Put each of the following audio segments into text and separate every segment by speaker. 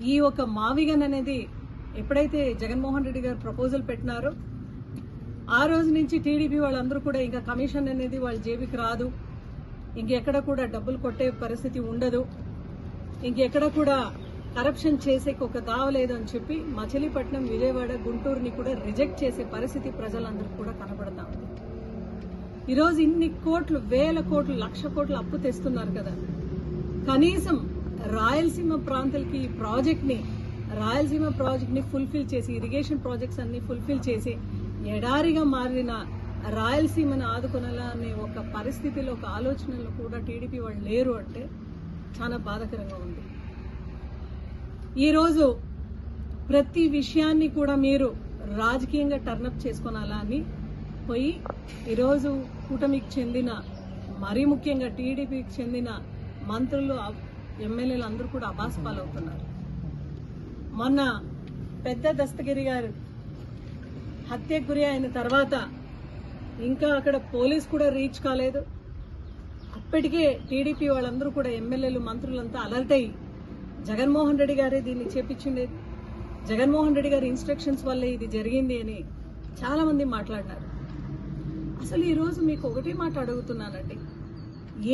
Speaker 1: ఈ ఒక మావిగన్ అనేది ఎప్పుడైతే జగన్మోహన్ రెడ్డి గారు ప్రపోజల్ పెట్టినారో ఆ రోజు నుంచి టీడీపీ వాళ్ళందరూ కూడా ఇంకా కమిషన్ అనేది వాళ్ళ జేబుకి రాదు, ఇంకెక్కడ కూడా డబ్బులు కొట్టే పరిస్థితి ఉండదు, ఇంకెక్కడ కూడా కరప్షన్ చేసే ఒక దావలేదు అని చెప్పి మచిలీపట్నం, విజయవాడ, గుంటూరుని కూడా రిజెక్ట్ చేసే పరిస్థితి ప్రజలందరూ కూడా కనబడతా ఉంది. ఈరోజు ఇన్ని కోట్లు, వేల కోట్లు, లక్ష కోట్లు అప్పు తెస్తున్నారు కదా, కనీసం రాయలసీమ ప్రాంతాలకి ఈ రాయలసీమ ప్రాజెక్ట్ ని ఫుల్ఫిల్ చేసి, ఇరిగేషన్ ప్రాజెక్ట్స్ అన్ని ఫుల్ఫిల్ చేసి ఎడారిగా మారిన రాయలసీమను ఆదుకొనాలా అనే ఒక పరిస్థితిలో, ఒక ఆలోచనలో కూడా టీడీపీ వాళ్ళు లేరు అంటే చాలా బాధాకరంగా ఉంది. ఈరోజు ప్రతి విషయాన్ని కూడా మీరు రాజకీయంగా టర్నప్ చేసుకోనాలా అని పోయి ఈరోజు కూటమికి చెందిన, మరీ ముఖ్యంగా టీడీపీకి చెందిన మంత్రులు, ఎమ్మెల్యేలు అందరూ కూడా అబాస్పాలవుతున్నారు. మొన్న పెద్ద దస్తగిరి గారు హత్యకు గురి అయిన తర్వాత ఇంకా అక్కడ పోలీస్ కూడా రీచ్ కాలేదు. అప్పటికే టీడీపీ వాళ్ళందరూ కూడా, ఎమ్మెల్యేలు, మంత్రులంతా అలర్ట్ అయ్యి జగన్మోహన్ రెడ్డి గారే దీన్ని చేపించిండేది, జగన్మోహన్ రెడ్డి గారి ఇన్స్ట్రక్షన్స్ వల్లే ఇది జరిగింది అని చాలా మంది మాట్లాడినారు. అసలు ఈరోజు మీకు ఒకటే మాట అడుగుతున్నానండి,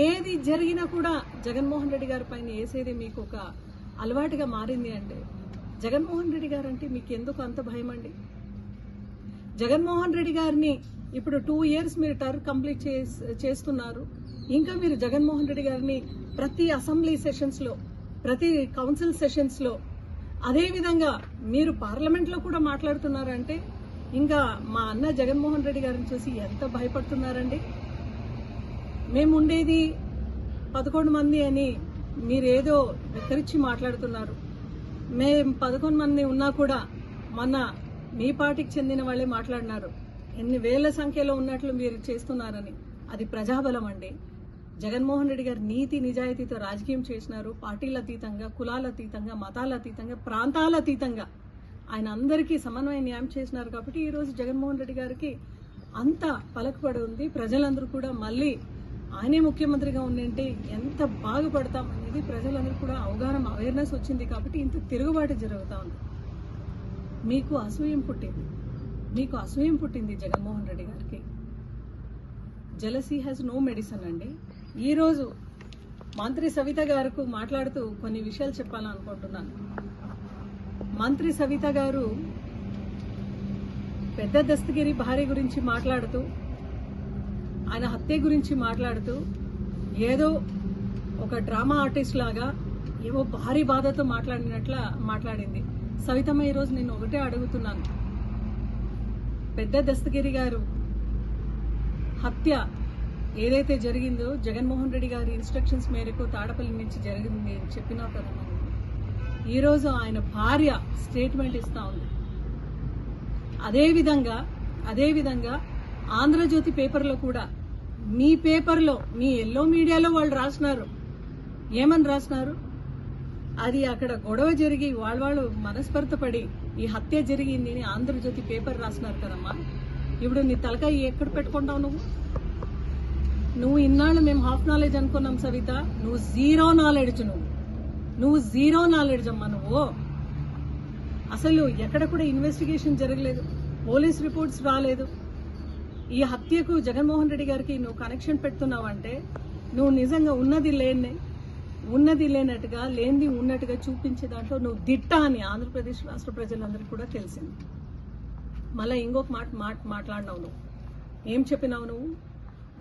Speaker 1: ఏది జరిగినా కూడా జగన్మోహన్ రెడ్డి గారి పైన వేసేది మీకు ఒక అలవాటుగా మారింది అంటే, జగన్మోహన్ రెడ్డి గారు అంటే మీకు ఎందుకు అంత భయం అండి? జగన్మోహన్ రెడ్డి గారిని ఇప్పుడు 2 years మీరు టర్మ్ కంప్లీట్ చేస్తున్నారు. ఇంకా మీరు జగన్మోహన్ రెడ్డి గారిని ప్రతి అసెంబ్లీ సెషన్స్ లో, ప్రతి కౌన్సిల్ సెషన్స్ లో, అదేవిధంగా మీరు పార్లమెంట్ లో కూడా మాట్లాడుతున్నారంటే ఇంకా మా అన్న జగన్మోహన్ రెడ్డి గారిని చూసి ఎంత భయపడుతున్నారండి? మేము ఉండేది 11 మంది అని మీరేదో విస్తరించి మాట్లాడుతున్నారు. మేము 11 మంది ఉన్నా కూడా మొన్న మీ పార్టీకి చెందిన వాళ్ళే మాట్లాడినారు, ఎన్ని వేల సంఖ్యలో ఉన్నట్లు మీరు చేస్తున్నారని. అది ప్రజాబలం అండి. జగన్మోహన్ రెడ్డి గారు నీతి నిజాయితీతో రాజకీయం చేసినారు. పార్టీల అతీతంగా, కులాల అతీతంగా, మతాల అతీతంగా, ప్రాంతాల అతీతంగా ఆయన అందరికీ సమన్వయ న్యాయం చేసినారు. కాబట్టి ఈరోజు జగన్మోహన్ రెడ్డి గారికి అంత పలకపడి ఉంది. ప్రజలందరూ కూడా మళ్ళీ ఆయనే ముఖ్యమంత్రిగా ఉండింటే ఎంత బాగుపడతాం అనేది ప్రజలందరూ కూడా అవగాహన, అవేర్నెస్ వచ్చింది. కాబట్టి ఇంత తిరుగుబాటు జరుగుతూ ఉంది. మీకు అసూయం పుట్టింది జగన్మోహన్ రెడ్డి గారికి. జెలసీ హ్యాస్ నో మెడిసిన్ అండి. ఈరోజు మంత్రి సవిత గారికి మాట్లాడుతూ కొన్ని విషయాలు చెప్పాలనుకుంటున్నాను. మంత్రి సవిత గారు పెద్ద దస్తగిరి భార్య గురించి మాట్లాడుతూ, ఆయన హత్య గురించి మాట్లాడుతూ ఏదో ఒక డ్రామా ఆర్టిస్ట్ లాగా ఏవో భారీ బాధతో మాట్లాడింది. సవితమ్మ, ఈరోజు నేను ఒకటే అడుగుతున్నాను, పెద్ద దస్తగిరి గారు హత్య ఏదైతే జరిగిందో జగన్మోహన్ రెడ్డి గారి ఇన్స్ట్రక్షన్స్ మేరకు తాడపల్లి నుంచి జరిగింది అని చెప్పినా కదా, ఈరోజు ఆయన భార్య స్టేట్మెంట్ ఇస్తా ఉంది. అదేవిధంగా ఆంధ్రజ్యోతి పేపర్లో కూడా, మీ పేపర్లో, మీ ఎల్లో మీడియాలో వాళ్ళు రాసినారు. ఏమని రాసినారు? అది అక్కడ గొడవ జరిగి వాళ్ళు మనస్పర్ధ పడి ఈ హత్య జరిగింది అని ఆంధ్రజ్యోతి పేపర్ రాసినారు కదమ్మా. ఇప్పుడు నీ తలకాయ ఎక్కడ పెట్టుకుంటావు? నువ్వు ఇన్నాళ్ళు మేము హాఫ్ నాలెడ్జ్ అనుకున్నాం సవిత, నువ్వు జీరో నాలెడ్జ్ అమ్మా. నువ్వు అసలు ఎక్కడ కూడా ఇన్వెస్టిగేషన్ జరగలేదు, పోలీస్ రిపోర్ట్స్ రాలేదు. ఈ హత్యకు జగన్మోహన్ రెడ్డి గారికి నువ్వు కనెక్షన్ పెడుతున్నావంటే నువ్వు నిజంగా ఉన్నది లేనట్టుగా, లేనిది ఉన్నట్టుగా చూపించే దాంట్లో నువ్వు దిట్ట అని ఆంధ్రప్రదేశ్ రాష్ట్ర ప్రజలందరికీ కూడా తెలిసింది. మళ్ళీ ఇంకొక మాట్లాడినావు. నువ్వు ఏం చెప్పినావు? నువ్వు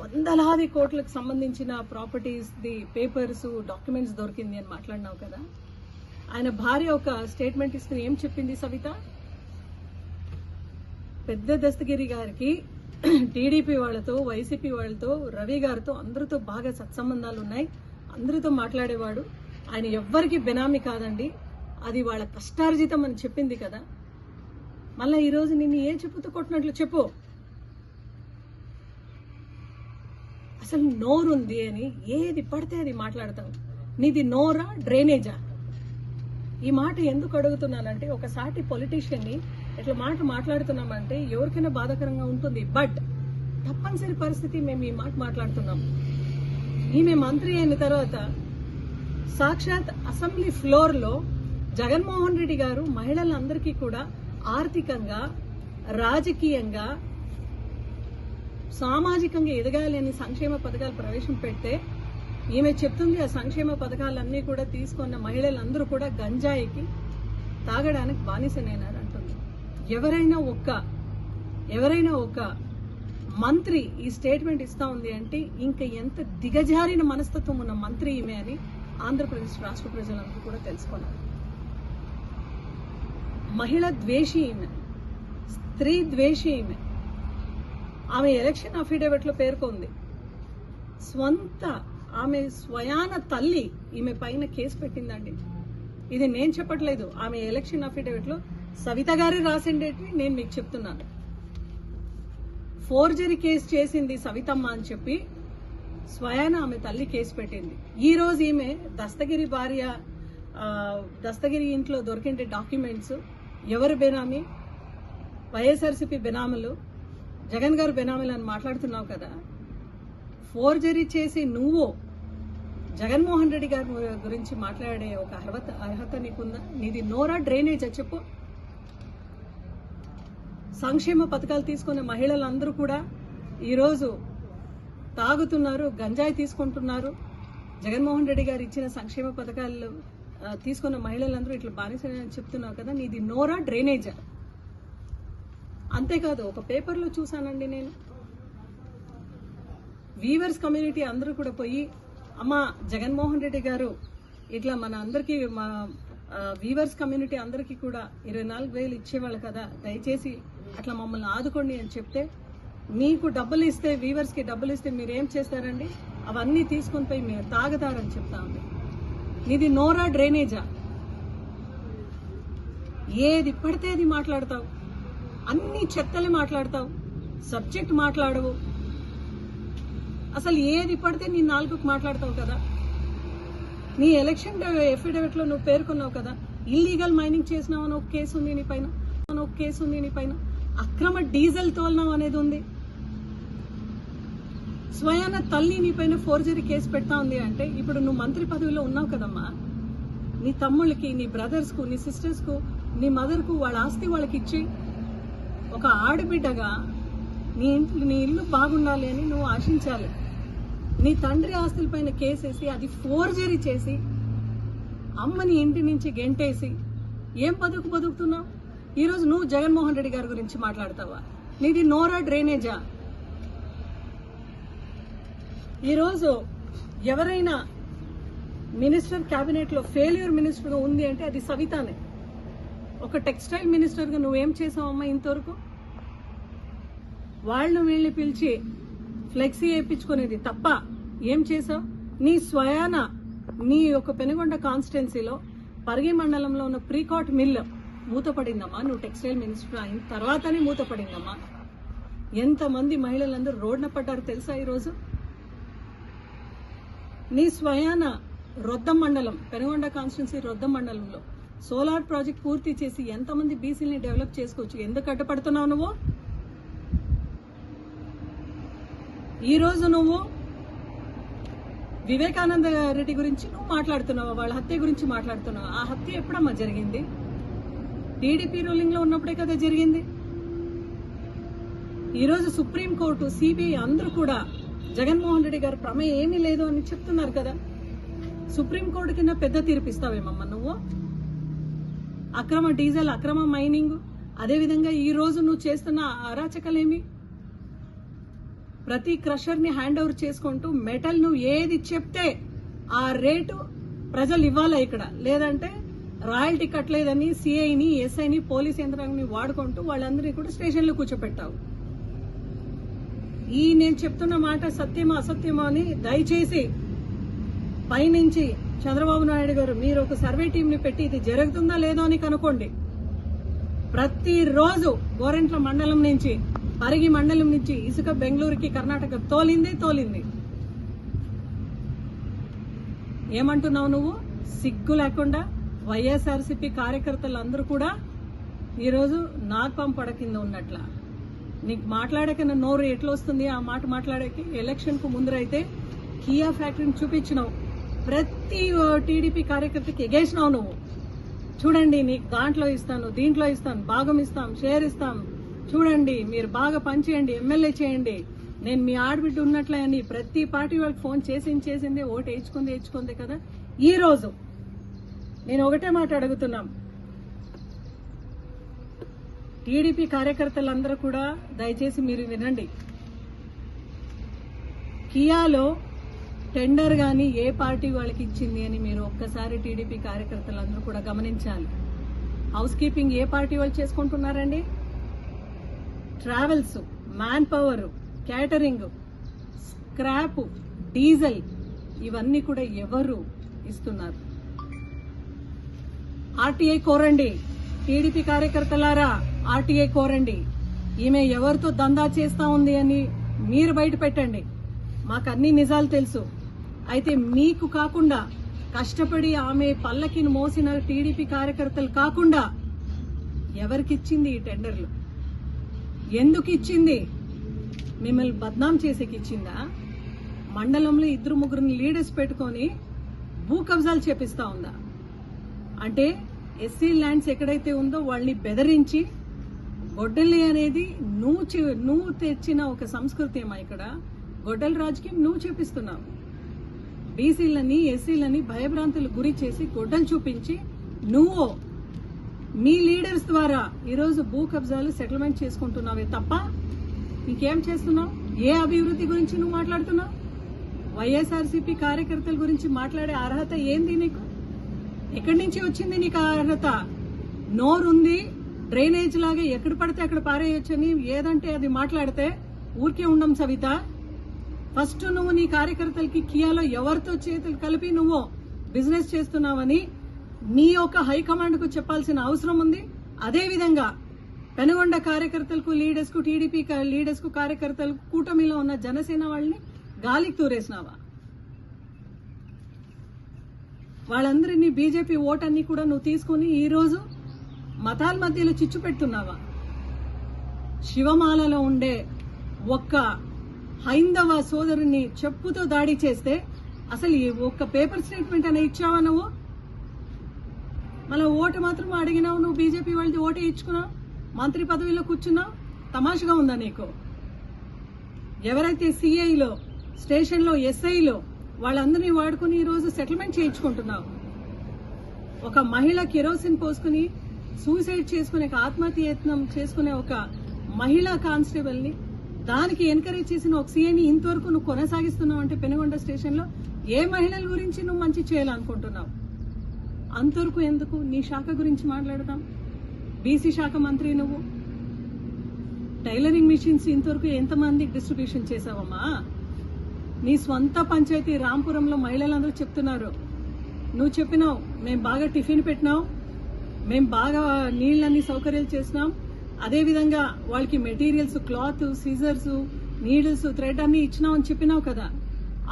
Speaker 1: వందలాది కోట్లకు సంబంధించిన ప్రాపర్టీస్ ది పేపర్స్, డాక్యుమెంట్స్ దొరికింది అని మాట్లాడినావు కదా. ఆయన భార్య ఒక స్టేట్మెంట్ ఇస్తూ ఏం చెప్పింది సవిత? పెద్ద దస్తగిరి గారికి టీడీపీ వాళ్ళతో, వైసీపీ వాళ్ళతో, రవి గారితో, అందరితో బాగా సత్సంబంధాలు ఉన్నాయి, అందరితో మాట్లాడేవాడు, ఆయన ఎవ్వరికి బెనామీ కాదండి, అది వాళ్ళ కష్టార్జితం అని చెప్పింది కదా. మళ్ళీ ఈరోజు నిన్ను ఏ చెప్పుతూ కొట్టినట్లు చెప్పు. అసలు నోరుంది అని ఏది పడితే అది మాట్లాడతావు. నీది నోరా, డ్రైనేజా? ఈ మాట ఎందుకు అడుగుతున్నానంటే, ఒక సాటి పొలిటీషియన్ని ఇట్లా మాట్లాడుతున్నామంటే ఎవరికైనా బాధాకరంగా ఉంటుంది. బట్ తప్పనిసరి పరిస్థితి మేము ఈ మాట మాట్లాడుతున్నాం. ఈమె మంత్రి అయిన తర్వాత సాక్షాత్ అసెంబ్లీ ఫ్లోర్లో జగన్మోహన్ రెడ్డి గారు మహిళలందరికీ కూడా ఆర్థికంగా, రాజకీయంగా, సామాజికంగా ఎదగాలి అని సంక్షేమ పథకాలు ప్రవేశపెడితే ఈమె చెప్తుంది ఆ సంక్షేమ పథకాలన్నీ కూడా తీసుకున్న మహిళలందరూ కూడా గంజాయికి తాగడానికి బానిసనేనారు అంటుంది. ఎవరైనా ఒక్క మంత్రి ఈ స్టేట్మెంట్ ఇస్తా ఉంది అంటే ఇంకా ఎంత దిగజారిన మనస్తత్వం ఉన్న మంత్రి ఈమె అని ఆంధ్రప్రదేశ్ రాష్ట్ర ప్రజలందరూ కూడా తెలుసుకున్నారు. మహిళ ద్వేషి ఈమె, స్త్రీ ద్వేషి ఈమె. ఆమె ఎలక్షన్ అఫిడవిట్ లో పేర్కొంది ఆమె స్వయాన తల్లి ఈమె పైన కేసు పెట్టిందండి. ఇది నేను చెప్పట్లేదు, ఆమె ఎలక్షన్ అఫిడవిట్ లో సవిత గారు రాసిండేటి నేను మీకు చెప్తున్నాను. ఫోర్జరీ కేసు చేసింది సవితమ్మ అని చెప్పి స్వయాన ఆమె తల్లి కేసు పెట్టింది. ఈ రోజు ఈమె దస్తగిరి ఇంట్లో దొరికిండే డాక్యుమెంట్స్ ఎవరు బెనామీ, వైఎస్ఆర్సీపీ బెనామీలు, జగన్ గారు బెనామీలు అని మాట్లాడుతున్నావు కదా. ఫోర్జరీ చేసి నువ్వు జగన్మోహన్ రెడ్డి గారి గురించి మాట్లాడే ఒక అర్హత నీకుందా? నీది నోరా డ్రైనేజ్ చెప్పు. సంక్షేమ పథకాలు తీసుకునే మహిళలందరూ కూడా ఈరోజు తాగుతున్నారు, గంజాయి తీసుకుంటున్నారు. జగన్మోహన్ రెడ్డి గారు ఇచ్చిన సంక్షేమ పథకాలు తీసుకున్న మహిళలందరూ ఇట్లా బానిసని చెప్తున్నావు కదా, నీది నోరా డ్రైనేజా? అంతేకాదు, ఒక పేపర్లో చూసానండి నేను, వీవర్స్ కమ్యూనిటీ అందరూ కూడా పోయి, అమ్మా జగన్మోహన్ రెడ్డి గారు ఇట్లా మన అందరికీ, మా వీవర్స్ కమ్యూనిటీ అందరికీ కూడా 24,000 ఇచ్చేవాళ్ళు కదా, దయచేసి అట్లా మమ్మల్ని ఆదుకోండి అని చెప్తే, మీకు డబ్బులు ఇస్తే, వీవర్స్ కి డబ్బులు ఇస్తే మీరు ఏం చేస్తారండి? అవన్నీ తీసుకొని పోయి మీరు తాగుతారని చెప్తా ఉంది. నీది నోరా డ్రైనేజా? ఏది పడితే అది మాట్లాడతావు, అన్ని చెత్తలే మాట్లాడతావు, సబ్జెక్ట్ మాట్లాడవు, అసలు ఏది పడితే నీ నాలుగుకు మాట్లాడతావు కదా. నీ ఎలక్షన్ ఎఫిడవిట్ లో నువ్వు పేర్కొన్నావు కదా, ఇల్లీగల్ మైనింగ్ చేసినావు అని ఒక కేసు ఉంది నీ పైన, అక్రమ డీజిల్ తోలినావు అనేది ఉంది. స్వయాన తల్లి నీ పైన ఫోర్జరీ కేసు పెడతా ఉంది అంటే, ఇప్పుడు నువ్వు మంత్రి పదవిలో ఉన్నావు కదమ్మా, నీ తమ్ముళ్ళకి, నీ బ్రదర్స్ కు, నీ సిస్టర్స్ కు, నీ మదర్ కు వాళ్ళ ఆస్తి వాళ్ళకి ఇచ్చి, ఒక ఆడబిడ్డగా నీ ఇల్లు బాగుండాలి అని నువ్వు ఆశించాలి. నీ తండ్రి ఆస్తులపైన కేసేసి అది ఫోర్జరీ చేసి అమ్మని ఇంటి నుంచి గెంటేసి ఏం బతుకుతున్నావు? ఈరోజు నువ్వు జగన్మోహన్ రెడ్డి గారి గురించి మాట్లాడతావా? నీది నోరా డ్రైనేజా? ఈరోజు ఎవరైనా మినిస్టర్ క్యాబినెట్ లో ఫెయిల్యూర్ మినిస్టర్ గా ఉంది అంటే అది సవితానే. ఒక టెక్స్టైల్ మినిస్టర్ గా నువ్వేం చేసావమ్మా ఇంతవరకు? వాళ్ళను వీళ్ళని పిలిచి ఫ్లెక్సీ వేయించుకునేది తప్ప ఏం చేసావు? నీ స్వయాన నీ యొక్క పెనుగొండ కాన్స్టిట్యున్సీలో పరిగి మండలంలో ఉన్న ప్రీకాట్ మిల్ మూతపడిందమ్మా. నువ్వు టెక్స్టైల్ మినిస్టర్ అయిన తర్వాతనే మూతపడిందమ్మా. ఎంతమంది మహిళలందరూ రోడ్న పడ్డారు తెలుసా ఈరోజు? నీ స్వయాన రొద్దం మండలం, పెనుగొండ కాన్స్టిట్యున్సీ రొద్దం మండలంలో సోలార్ ప్రాజెక్ట్ పూర్తి చేసి ఎంతమంది బీసీని డెవలప్ చేసుకోవచ్చు? ఎందుకు అడ్డుపడుతున్నావు నువ్వు? ఈరోజు నువ్వు వివేకానంద రెడ్డి గురించి నువ్వు మాట్లాడుతున్నావు, వాళ్ళ హత్య గురించి మాట్లాడుతున్నావు. ఆ హత్య ఎప్పుడమ్మా జరిగింది? టీడీపీ రూలింగ్ లో ఉన్నప్పుడే కదా జరిగింది. ఈరోజు సుప్రీంకోర్టు, సిబిఐ అందరూ కూడా జగన్మోహన్ రెడ్డి గారి ప్రమేయం ఏమీ లేదు అని చెప్తున్నారు కదా. సుప్రీంకోర్టు కింద పెద్ద తీర్పిస్తావేమమ్మా నువ్వు? అక్రమ డీజిల్, అక్రమ మైనింగ్, అదేవిధంగా ఈ రోజు నువ్వు చేస్తున్న అరాచకాలేమి? ప్రతి క్రషర్ ని హ్యాండ్ ఓవర్ చేసుకుంటూ మెటల్ నువ్వు ఏది చెప్తే ఆ రేటు ప్రజలు ఇవ్వాలి ఇక్కడ, లేదంటే రాయల్టీ కట్టలేదని సిఐని, ఎస్ఐని, పోలీస్ యంత్రాంగాన్ని వాడుకుంటూ వాళ్ళందరినీ కూడా స్టేషన్లో కూర్చోపెట్టావు. నేను చెప్తున్న మాట సత్యమా అసత్యమా అని దయచేసి పైనుంచి చంద్రబాబు నాయుడు గారు మీరు ఒక సర్వే టీం ని పెట్టి ఇది జరుగుతుందా లేదో అని కనుక్కోండి. ప్రతిరోజు గోరెంట్ల మండలం నుంచి, పరిగి మండలం నుంచి ఇసుక బెంగళూరుకి, కర్ణాటక తోలింది. ఏమంటున్నావు నువ్వు? సిగ్గు లేకుండా వైఎస్ఆర్సీపీ కార్యకర్తలందరూ కూడా ఈరోజు నాగపాంపడ కింద ఉన్నట్ల. నీకు మాట్లాడకన్నా నోరు ఎట్లా వస్తుంది? ఆ మాట మాట్లాడకి ఎలక్షన్ కు ముందరైతే కియా ఫ్యాక్టరీని చూపించినావు, ప్రతి టీడీపీ కార్యకర్తకి ఎగేసినావు నువ్వు. చూడండి నీకు దాంట్లో ఇస్తాను, దీంట్లో ఇస్తాను, భాగం ఇస్తాం, షేర్ ఇస్తాం, చూడండి మీరు బాగా పనిచేయండి, ఎమ్మెల్యే చేయండి, నేను మీ ఆడబిడ్డ ఉన్నట్లే అని ప్రతి పార్టీ వాళ్ళకి ఫోన్ చేసిందే ఓటు వేయించుకుంది కదా. ఈ రోజు నేను ఒకటే మాట అడుగుతున్నాం, టీడీపీ కార్యకర్తలందరూ కూడా దయచేసి మీరు వినండి. కియాలో టెండర్ గాని ఏ పార్టీ వాళ్ళకి ఇచ్చింది అని మీరు ఒక్కసారి టీడీపీ కార్యకర్తలందరూ కూడా గమనించాలి. హౌస్ కీపింగ్ ఏ పార్టీ వాళ్ళు చేసుకుంటున్నారండి? Travels, man power, catering, scrap, diesel ఇవన్నీ కూడా ఎవరు ఇస్తున్నారు? ఆర్టీఐ కోరండి, టీడీపీ కార్యకర్తలారా ఆర్టీఐ కోరండి. ఈమె ఎవరితో దందా చేస్తా ఉంది అని మీరు బయట పెట్టండి. మాకు అన్ని నిజాలు తెలుసు. అయితే మీకు కాకుండా కష్టపడి ఆమె పల్లకిని మోసిన టీడీపీ కార్యకర్తలు కాకుండా ఎవరికిచ్చింది ఈ టెండర్లు? ఎందుకు ఇచ్చింది? మిమ్మల్ని బద్నాం చేసేకి ఇచ్చిందా? మండలంలో 2-3 లీడర్స్ పెట్టుకొని భూ కబ్జాలు చేపిస్తా ఉందా? అంటే ఎస్సీ ల్యాండ్స్ ఎక్కడైతే ఉందో వాళ్ళని బెదిరించి గొడ్డలి అనేది నువ్వు తెచ్చిన ఒక సంస్కృతి ఏమా ఇక్కడ? గొడ్డల రాజకీయం నువ్వు చేపిస్తున్నావు. బీసీలని ఎస్సీలని భయభ్రాంతులు గురి చేసి గొడ్డలు చూపించి నువ్వు మీ లీడర్స్ ద్వారా ఈరోజు భూ కబ్జాలు సెటిల్మెంట్ చేసుకుంటున్నావే తప్ప ఇంకేం చేస్తున్నావు? ఏ అభివృద్ధి గురించి నువ్వు మాట్లాడుతున్నావు? వైఎస్ఆర్సీపీ కార్యకర్తల గురించి మాట్లాడే అర్హత ఏంది నీకు? ఎక్కడి నుంచి వచ్చింది నీకు ఆ అర్హత? నోరుంది, డ్రైనేజ్ లాగా ఎక్కడ పడితే అక్కడ పారేయొచ్చని ఏదంటే అది మాట్లాడితే ఊరికే ఉండం సవిత. ఫస్ట్ నువ్వు నీ కార్యకర్తలకి కియాలో ఎవరితో చేతులు కలిపి నువ్వు బిజినెస్ చేస్తున్నావని నీ యొక్క హైకమాండ్ కు చెప్పాల్సిన అవసరం ఉంది. అదే విధంగా పెనుగొండ కార్యకర్తలకు, లీడర్స్ కు, టీడీపీ లీడర్స్ కు, కార్యకర్తలకు, కూటమిలో ఉన్న జనసేన వాళ్ళని గాలికి తూరేసినావా? వాళ్ళందరినీ బీజేపీ ఓటన్ని కూడా నువ్వు తీసుకుని ఈ రోజు మతాల మధ్యలో చిచ్చు పెడుతున్నావా? శివమాలలో ఉండే ఒక్క హైందవ సోదరుని చెప్పుతో దాడి చేస్తే అసలు ఒక్క పేపర్ స్టేట్మెంట్ అనే ఇచ్చావా నువ్వు? మళ్ళీ ఓటు మాత్రం అడిగినావు, నువ్వు బీజేపీ వాళ్ళది ఓటే ఇచ్చుకున్నావు, మంత్రి పదవిలో కూర్చున్నావు. తమాషగా ఉందా నీకు? ఎవరైతే సిఐలో, స్టేషన్లో ఎస్ఐలో వాళ్ళందరినీ వాడుకుని ఈ రోజు సెటిల్మెంట్ చేయించుకుంటున్నావు. ఒక మహిళ కెరోసిన్ పోసుకుని సూసైడ్ చేసుకునే, ఆత్మహత్యయత్నం చేసుకునే ఒక మహిళా కానిస్టేబుల్ ని, దానికి ఎన్కరేజ్ చేసిన ఒక సీఐని ఇంతవరకు నువ్వు కొనసాగిస్తున్నావు అంటే పెనుగొండ స్టేషన్ లో ఏ మహిళల గురించి నువ్వు మంచి చేయాలనుకుంటున్నావు? అంతవరకు ఎందుకు? నీ శాఖ గురించి మాట్లాడతాం. బీసీ శాఖ మంత్రి నువ్వు. టైలరింగ్ మిషన్స్ ఇంతవరకు ఎంతమందికి డిస్ట్రిబ్యూషన్ చేసావమ్మా? నీ స్వంత పంచాయతీ రాంపురంలో మహిళలందరూ చెప్తున్నారు, నువ్వు చెప్పినావు మేము బాగా టిఫిన్ పెట్టినాం, మేము బాగా నీళ్ళన్ని సౌకర్యాలు చేసినాం, అదేవిధంగా వాళ్ళకి materials, cloth, scissors, needles, thread అన్ని ఇచ్చినాం అని చెప్పినావు కదా.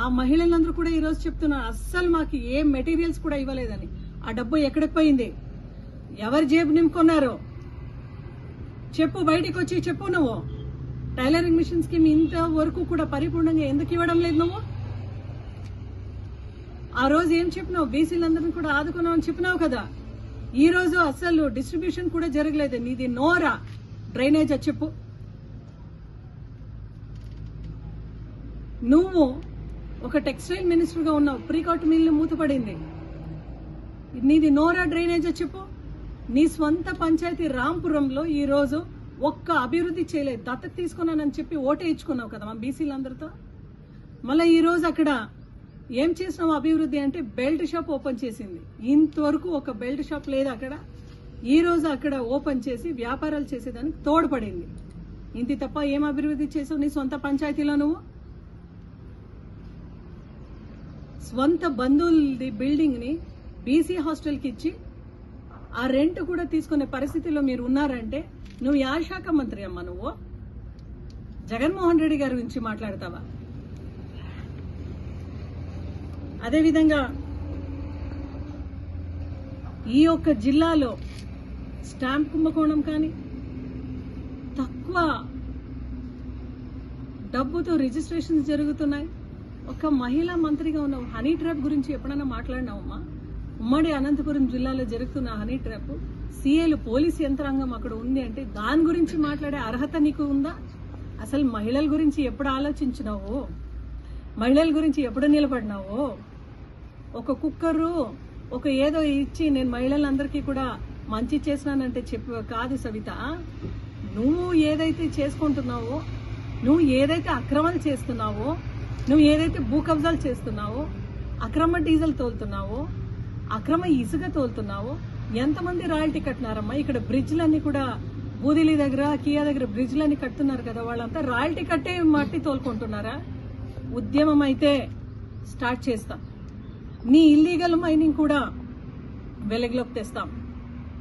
Speaker 1: ఆ మహిళలందరూ కూడా ఈరోజు చెప్తున్నారు అస్సలు మాకు ఏ మెటీరియల్స్ కూడా ఇవ్వలేదని. ఆ డబ్బు ఎక్కడికి పోయింది? ఎవరి జేబు నింపుకున్నారో చెప్పు, బయటికి వచ్చి చెప్పు. నువ్వు టైలరింగ్ మిషన్స్ కి ఇంతవరకు కూడా పరిపూర్ణంగా ఎందుకు ఇవ్వడం లేదు? నువ్వు ఆ రోజు ఏం చెప్పినావు? బీసీలందరినీ కూడా ఆదుకున్నావు అని చెప్పినావు కదా. ఈ రోజు అసలు డిస్ట్రిబ్యూషన్ కూడా జరగలేదు. నీది నోరా డ్రైనేజ్ చెప్పు. నువ్వు ఒక టెక్స్టైల్ మినిస్టర్ గా ఉన్నావు, ప్రీకాట్ మిల్లు మూతపడింది. నీది నోరా డ్రైనేజ్ చెప్పు. నీ స్వంత పంచాయతీ రాంపురంలో ఈ రోజు ఒక్క అభివృద్ధి చేయలేదు. దత్తత తీసుకున్నానని చెప్పి ఓటే ఇచ్చుకున్నావు కదా మా బీసీలందరితో. మళ్ళీ ఈ రోజు అక్కడ ఏం చేసినావు అభివృద్ధి అంటే బెల్ట్ షాప్ ఓపెన్ చేసింది. ఇంతవరకు ఒక బెల్ట్ షాప్ లేదు అక్కడ. ఈ రోజు అక్కడ ఓపెన్ చేసి వ్యాపారాలు చేసేదానికి తోడ్పడింది. ఇంటి తప్ప ఏం అభివృద్ధి చేసావు నీ సొంత పంచాయతీలో? నువ్వు స్వంత బంధువులది బిల్డింగ్ ని బీసీ హాస్టల్కి ఇచ్చి ఆ రెంట్ కూడా తీసుకునే పరిస్థితిలో మీరు ఉన్నారంటే నువ్వు యా శాఖ మంత్రి అమ్మా? నువ్వు జగన్మోహన్ రెడ్డి గారి గురించి మాట్లాడతావా? అదేవిధంగా ఈ యొక్క జిల్లాలో స్టాంప్ కుంభకోణం కానీ, తక్కువ డబ్బుతో రిజిస్ట్రేషన్స్ జరుగుతున్నాయి. ఒక మహిళా మంత్రిగా ఉన్నావు, హనీ ట్రాప్ గురించి ఎప్పుడైనా మాట్లాడినావమ్మా? ఉమ్మడి అనంతపురం జిల్లాలో జరుగుతున్న హనీ ట్రాప్, సీఏలు పోలీస్ యంత్రాంగం అక్కడ ఉంది అంటే దాని గురించి మాట్లాడే అర్హత నీకు ఉందా? అసలు మహిళల గురించి ఎప్పుడు ఆలోచించినావు? మహిళల గురించి ఎప్పుడు నిలబడినావు? ఒక కుక్కరు ఒక ఏదో ఇచ్చి నేను మహిళలందరికీ కూడా మంచి చేసినానంటే కాదు సవిత. నువ్వు ఏదైతే చేసుకుంటున్నావో, నువ్వు ఏదైతే అక్రమాలు చేస్తున్నావో, నువ్వు ఏదైతే భూ కబ్జాలు చేస్తున్నావో, అక్రమ డీజిల్ తోలుతున్నావో, అక్రమ ఇసుక తోలుతున్నావో, ఎంతమంది రాయల్టీ కట్టినారమ్మా? ఇక్కడ బ్రిడ్జ్లన్నీ కూడా బూదిలి దగ్గర కియా దగ్గర బ్రిడ్జ్లన్నీ కడుతున్నారు కదా, వాళ్ళంతా రాయల్టీ కట్టే మట్టి తోలుకుంటున్నారా? ఉద్యమం అయితే స్టార్ట్ చేస్తాం, నీ ఇల్లీగల్ మైనింగ్ కూడా వెలుగులోకి తెస్తాం.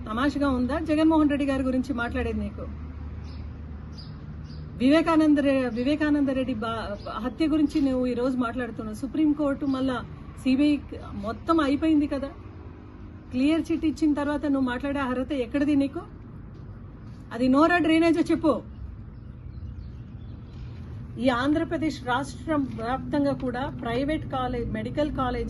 Speaker 1: తమాషగా ఉందా జగన్మోహన్ రెడ్డి గారి గురించి మాట్లాడేది? నీకు వివేకానంద రెడ్డి హత్య గురించి నువ్వు ఈ రోజు మాట్లాడుతున్నావు. సుప్రీంకోర్టు మళ్ళా సిబిఐ మొత్తం అయిపోయింది కదా, క్లియర్ చిట్ ఇచ్చిన తర్వాత నువ్వు మాట్లాడే అర్హత ఎక్కడిది నీకు? అది నోరా డ్రైనేజో చెప్పు. ఈ ఆంధ్రప్రదేశ్ రాష్ట్రం వ్యాప్తంగా కూడా ప్రైవేట్ మెడికల్ కాలేజెస్